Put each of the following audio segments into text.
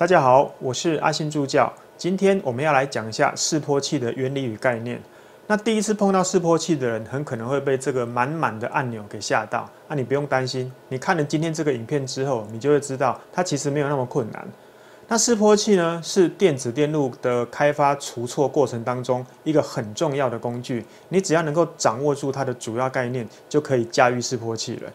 大家好，我是阿信助教。今天我们要来讲一下示波器的原理与概念。那第一次碰到示波器的人，很可能会被这个满满的按钮给吓到。那你不用担心，你看了今天这个影片之后，你就会知道它其实没有那么困难。那示波器呢，是电子电路的开发除错过程当中一个很重要的工具。你只要能够掌握住它的主要概念，就可以驾驭示波器了。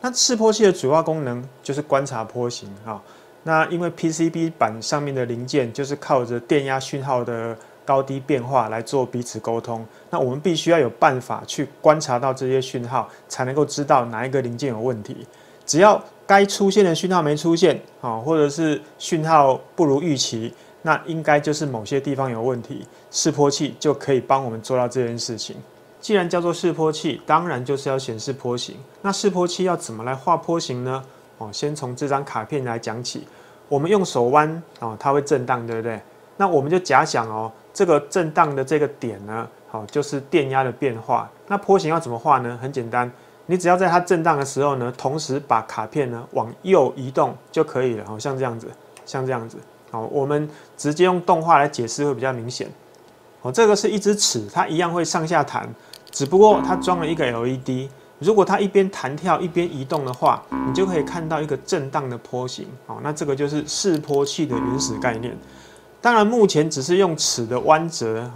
那示波器的主要功能就是观察波形啊。那因为 PCB 板上面的零件就是靠着电压讯号的高低变化来做彼此沟通，那我们必须要有办法去观察到这些讯号，才能够知道哪一个零件有问题。只要该出现的讯号没出现，或者是讯号不如预期，那应该就是某些地方有问题，示波器就可以帮我们做到这件事情。既然叫做示波器，当然就是要显示波形。那示波器要怎么来画波形呢？先从这张卡片来讲起。我们用手弯它会震荡，对不对？那我们就假想这个震荡的这个点呢，就是电压的变化。那波形要怎么画呢？很简单，你只要在它震荡的时候呢，同时把卡片呢往右移动就可以了。像这样子，像这样子。我们直接用动画来解释会比较明显。这个是一支尺，它一样会上下弹，只不过它装了一个 LED。如果它一边弹跳一边移动的话，你就可以看到一个震荡的波形。那这个就是示波器的原始概念。当然，目前只是用尺的弯折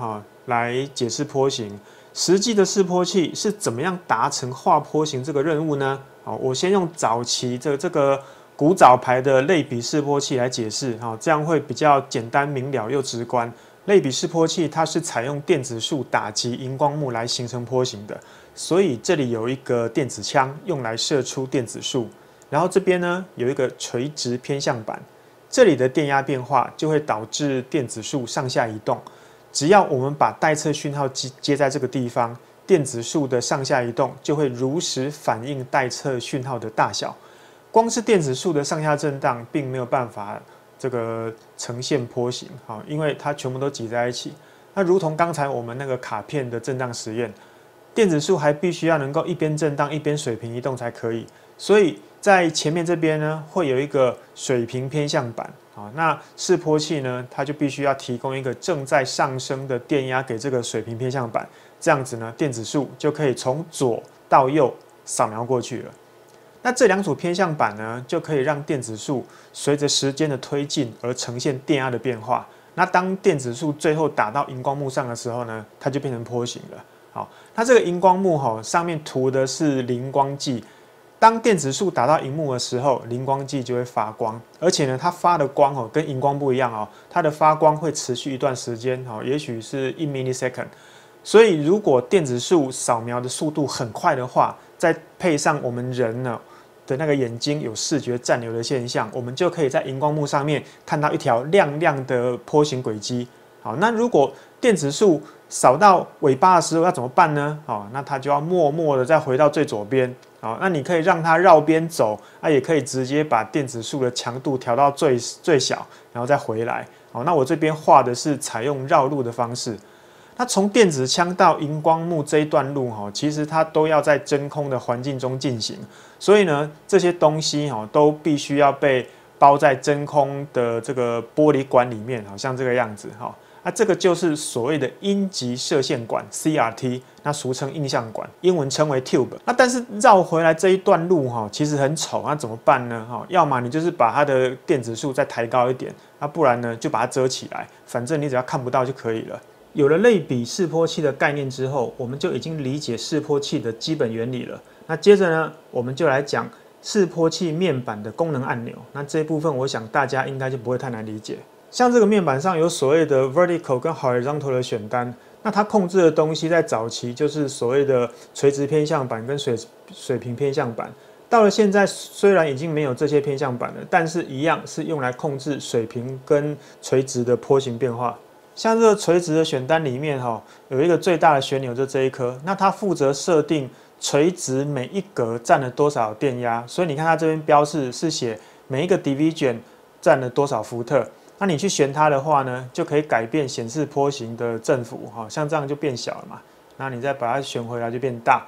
来解释波形。实际的示波器是怎么样达成画波形这个任务呢？我先用早期这个古早牌的类比示波器来解释，这样会比较简单明了又直观。类比示波器它是采用电子束打击荧光幕来形成波形的，所以这里有一个电子枪用来射出电子束，然后这边呢有一个垂直偏向板，这里的电压变化就会导致电子束上下移动。只要我们把待测讯号接在这个地方，电子束的上下移动就会如实反映待测讯号的大小。光是电子束的上下震荡，并没有办法这个呈现波形，因为它全部都挤在一起。那如同刚才我们那个卡片的震荡实验，电子束还必须要能够一边震荡一边水平移动才可以。所以在前面这边呢，会有一个水平偏向板。那示波器呢，它就必须要提供一个正在上升的电压给这个水平偏向板，这样子呢，电子束就可以从左到右扫描过去了。那这两组偏向板呢，就可以让电子束随着时间的推进而呈现电压的变化。那当电子束最后打到荧光幕上的时候呢，它就变成波形了。好，那这个荧光幕上面涂的是磷光剂。当电子束打到荧幕的时候，磷光剂就会发光，而且呢，它发的光跟荧光不一样它的发光会持续一段时间也许是1 millisecond。所以如果电子束扫描的速度很快的话，再配上我们人呢的那个眼睛有视觉暂留的现象，我们就可以在荧光幕上面看到一条亮亮的波形轨迹。好，那如果电子束扫到尾巴的时候要怎么办呢？那它就要默默的再回到最左边。那你可以让它绕边走，也可以直接把电子束的强度调到最小，然后再回来。那我这边画的是采用绕路的方式。那从电子枪到荧光幕这一段路其实它都要在真空的环境中进行，所以呢，这些东西都必须要被包在真空的这个玻璃管里面，像这个样子那这个就是所谓的阴极射线管 CRT， 那俗称映像管，英文称为 tube。那但是绕回来这一段路其实很丑，那怎么办呢？要么你就是把它的电子束再抬高一点，那不然呢就把它遮起来，反正你只要看不到就可以了。有了类比示波器的概念之后，我们就已经理解示波器的基本原理了。那接着呢，我们就来讲示波器面板的功能按钮。那这一部分我想大家应该就不会太难理解。像这个面板上有所谓的 vertical 跟 horizontal 的选单，那它控制的东西在早期就是所谓的垂直偏向板跟水平偏向板。到了现在，虽然已经没有这些偏向板了，但是一样是用来控制水平跟垂直的波形变化。像这个垂直的选单里面有一个最大的旋钮，就这一颗，那它负责设定垂直每一格占了多少电压，所以你看它这边标示是写每一个 division 占了多少伏特。那你去旋它的话呢，就可以改变显示波形的振幅像这样就变小了嘛。那你再把它旋回来就变大。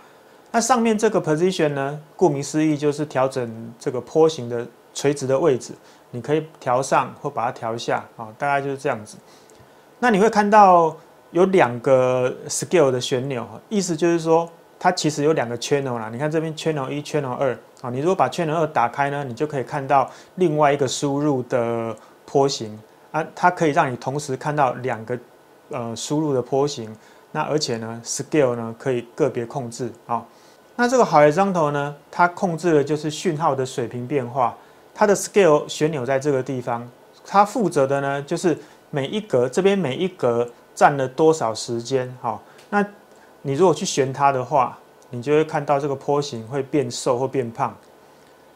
那上面这个 position 呢，顾名思义就是调整这个波形的垂直的位置。你可以调上或把它调下，大概就是这样子。那你会看到有2个 scale 的旋钮，意思就是说它其实有2个 channel 啦。你看这边 channel 1、channel 2，你如果把 channel 2打开呢，你就可以看到另外一个输入的波形它可以让你同时看到2个输入的波形。那而且呢 ，scale 呢可以个别控制那这个horizontal呢，它控制的就是讯号的水平变化。它的 scale 旋钮在这个地方，它负责的呢就是每一格这边每一格占了多少时间那你如果去旋它的话，你就会看到这个波形会变瘦或变胖。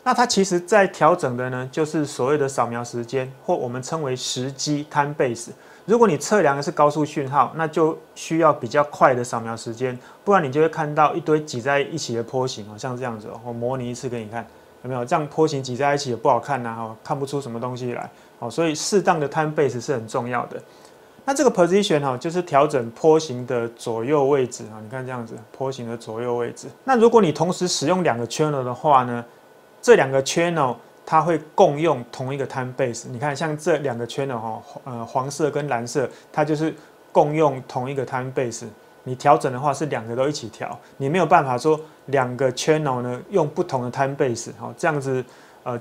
那它其实在调整的呢，就是所谓的扫描时间，或我们称为时机 time base。如果你测量的是高速讯号，那就需要比较快的扫描时间，不然你就会看到一堆挤在一起的波形像这样子我模拟一次给你看，有没有？这样波形挤在一起也不好看看不出什么东西来所以适当的 time base 是很重要的。那这个 position 就是调整波形的左右位置你看这样子，波形的左右位置。那如果你同时使用2个 channel 的话呢，这2个 channel 它会共用同一个 time base。你看，像这2个 channel 黄色跟蓝色，它就是共用同一个 time base。你调整的话是2个都一起调，你没有办法说2个 channel 呢用不同的 time base，这样子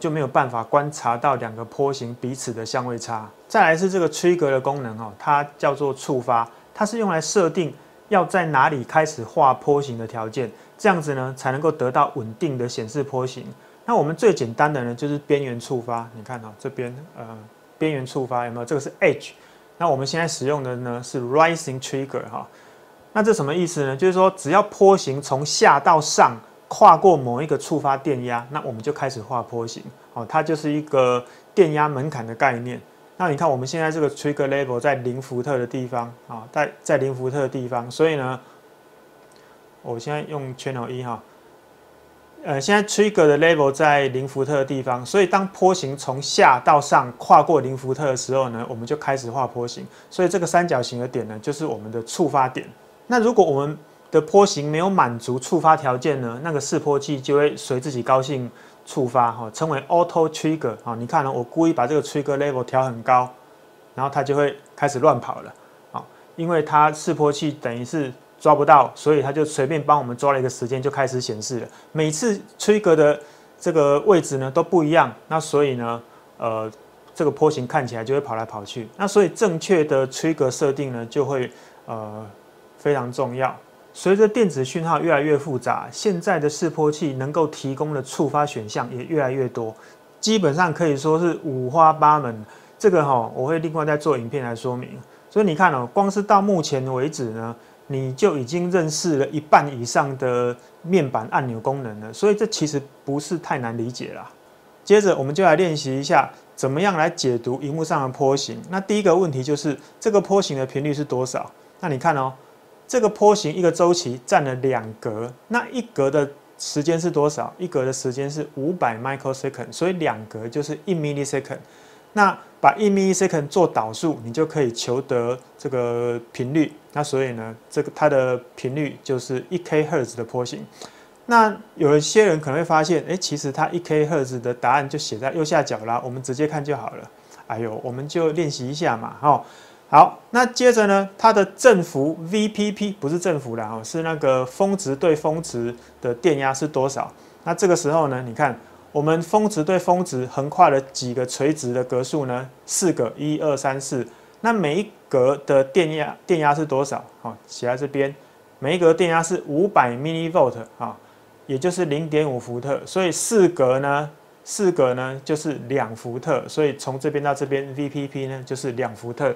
就没有办法观察到2个波形彼此的相位差。再来是这个 trigger 的功能它叫做触发，它是用来设定要在哪里开始画波形的条件，这样子呢才能够得到稳定的显示波形。那我们最简单的呢，就是边缘触发。你看这边边缘触发有没有？这个是 edge。那我们现在使用的呢是 rising trigger 那这什么意思呢？就是说只要波形从下到上跨过某一个触发电压，那我们就开始画波形它就是一个电压门槛的概念。那你看我们现在这个 trigger level 在0伏特的地方在0伏特的地方，所以呢，我现在用 channel 1现在 trigger 的 level 在0伏特的地方，所以当波形从下到上跨过0伏特的时候呢，我们就开始画波形。所以这个三角形的点呢，就是我们的触发点。那如果我们的波形没有满足触发条件呢，那个示波器就会随自己高兴触发称为 auto trigger 你看我故意把这个 trigger level 调很高，然后它就会开始乱跑了因为它示波器等于是抓不到，所以它就随便帮我们抓了一个时间就开始显示了。每次 trigger 的这个位置呢都不一样，那所以呢，这个波形看起来就会跑来跑去。那所以正确的 trigger 设定呢就会非常重要。随着电子讯号越来越复杂，现在的示波器能够提供的触发选项也越来越多，基本上可以说是五花八门。这个我会另外再做影片来说明。所以你看光是到目前为止呢，你就已经认识了1半以上的面板按钮功能了，所以这其实不是太难理解啦。接着我们就来练习一下怎么样来解读萤幕上的波形。那第一个问题就是这个波形的频率是多少？那你看这个波形一个周期占了2格，那1格的时间是多少？1格的时间是500 microsecond， 所以2格就是1 millisecond。那把1 millisecond 做导数，你就可以求得这个频率。那所以呢，它的频率就是1K 赫兹的波形。那有一些人可能会发现，其实它1K 赫兹的答案就写在右下角啦，我们直接看就好了。哎呦，我们就练习一下嘛，好，那接着呢，它的振幅 VPP 不是振幅啦，是那个峰值对峰值的电压是多少？那这个时候呢，你看我们峰值对峰值横跨了几个垂直的格数呢？4个，1、2、3、4。那每一格的电压是多少？写在这边，每一格电压是500 millivolt 也就是0.5伏特。所以4格呢就是2伏特，所以从这边到这边 VPP 呢就是2伏特。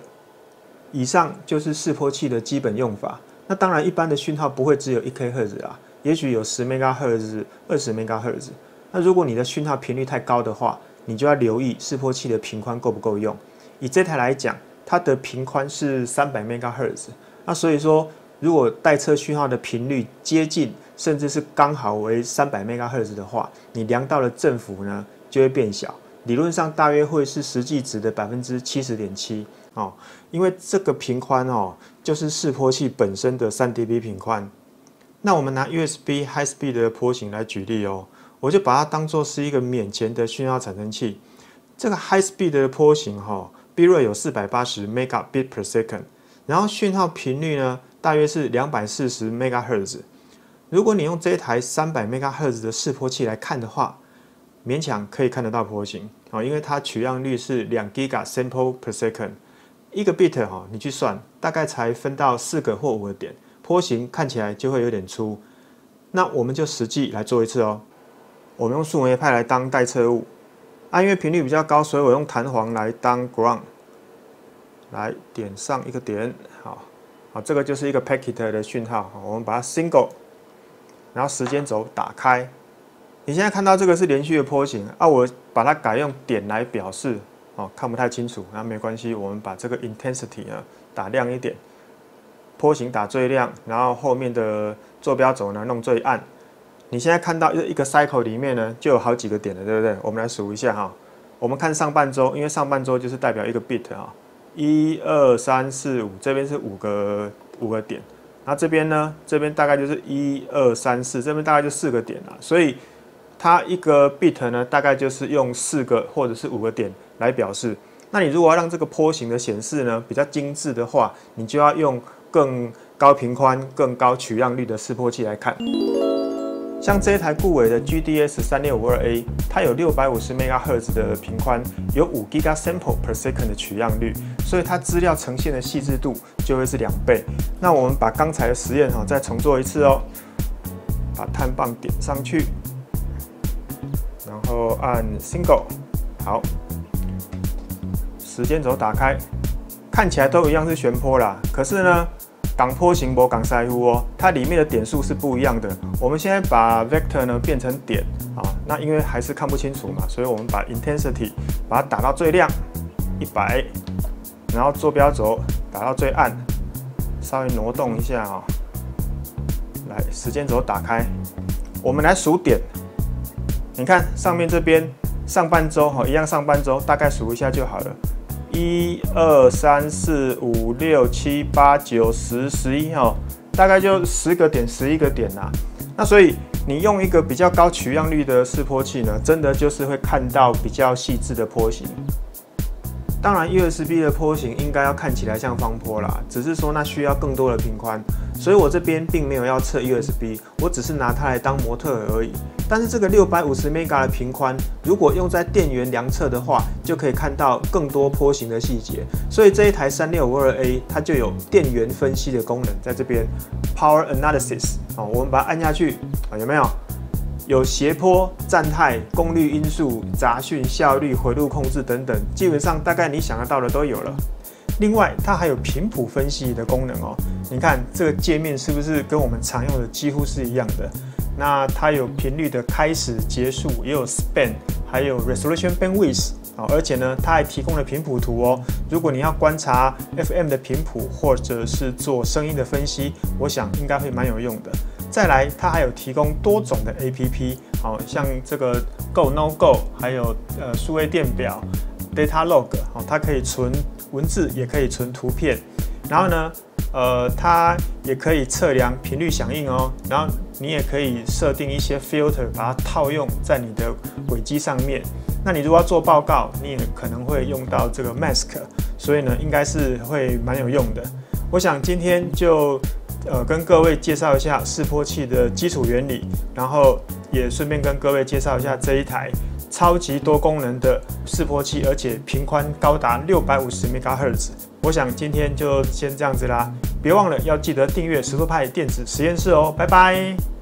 以上就是示波器的基本用法。那当然，一般的讯号不会只有1K 赫兹啦，也许有10 MHz、20 MHz。那如果你的讯号频率太高的话，你就要留意示波器的频宽够不够用。以这台来讲，它的频宽是300 MHz。那所以说，如果待测讯号的频率接近，甚至是刚好为300 MHz 的话，你量到的振幅呢就会变小。理论上大约会是实际值的70.7%。因为这个频宽就是示波器本身的3 dB 频宽。那我们拿 USB High Speed 的波形来举例我就把它当作是一个免钱的讯号产生器。这个 high speed 的波形Bitrate 有480 megabit per second， 然后讯号频率呢大约是240 MHz。如果你用这一台300 MHz 的示波器来看的话，勉强可以看得到波形因为它取样率是2 Giga sample per second， 一个 bit 你去算，大概才分到4个或5个点，波形看起来就会有点粗。那我们就实际来做一次哦。我们用树莓派来当代测物，因为频率比较高，所以我用弹簧来当 ground， 来点上一个点，好，这个就是一个 packet 的讯号，我们把它 single， 然后时间轴打开。你现在看到这个是连续的波形我把它改用点来表示，看不太清楚，那没关系，我们把这个 intensity 呢打亮一点，波形打最亮，然后后面的坐标轴呢弄最暗。你现在看到一个 cycle 里面呢，就有好几个点了，对不对？我们来数一下我们看上半周，因为上半周就是代表一个 bit 1、2、3、4、5，这边是5个点。那这边呢，这边大概就是1、2、3、4，这边大概就4个点了。所以它一个 bit 呢，大概就是用4个或者是5个点来表示。那你如果要让这个波形的显示呢比较精致的话，你就要用更高频宽、更高取样率的示波器来看。像这一台固伟的 GDS 3652A， 它有650 MHz 的频宽，有5 Giga sample per second 的取样率，所以它资料呈现的细致度就会是2倍。那我们把刚才的实验再重做一次哦，把碳棒点上去，然后按 single， 好，时间轴打开，看起来都一样是旋波啦，可是呢，港波形无港腮乎它里面的点数是不一样的。我们现在把 vector 呢变成点那因为还是看不清楚嘛，所以我们把 intensity 把它打到最亮100，然后坐标轴打到最暗，稍微挪动一下来，时间轴打开，我们来数点。你看上面这边上半周一样，上半周大概数一下就好了。1、2、3、4、5、6、7、8、9、10、11大概就10个点、11个点啦。那所以你用一个比较高取样率的示波器呢，真的就是会看到比较细致的波形。当然 ，USB 的波形应该要看起来像方波啦，只是说那需要更多的频宽，所以我这边并没有要测 USB， 我只是拿它来当模特而已。但是这个650 MHz 的频宽，如果用在电源量测的话，就可以看到更多波形的细节。所以这一台3652A 它就有电源分析的功能，在这边 Power Analysis 我们把它按下去有没有？有斜坡、站态、功率因素、杂讯、效率、回路控制等等，基本上大概你想得到的都有了。另外，它还有频谱分析的功能你看这个界面是不是跟我们常用的几乎是一样的？那它有频率的开始、结束，也有 span， 还有 resolution bandwidth而且呢，它还提供了频谱图如果你要观察 FM 的频谱，或者是做声音的分析，我想应该会蛮有用的。再来，它还有提供多种的 APP， 像这个 Go No Go， 还有数位电表 Data Log， 它可以存文字，也可以存图片。然后呢，它也可以测量频率响应然后你也可以设定一些 filter， 把它套用在你的轨迹上面。那你如果要做报告，你也可能会用到这个 mask， 所以呢，应该是会蛮有用的。我想今天就跟各位介绍一下示波器的基础原理，然后也顺便跟各位介绍一下这一台超级多功能的示波器，而且频宽高达650 MHz。我想今天就先这样子啦，别忘了要记得订阅石头派电子实验室拜拜。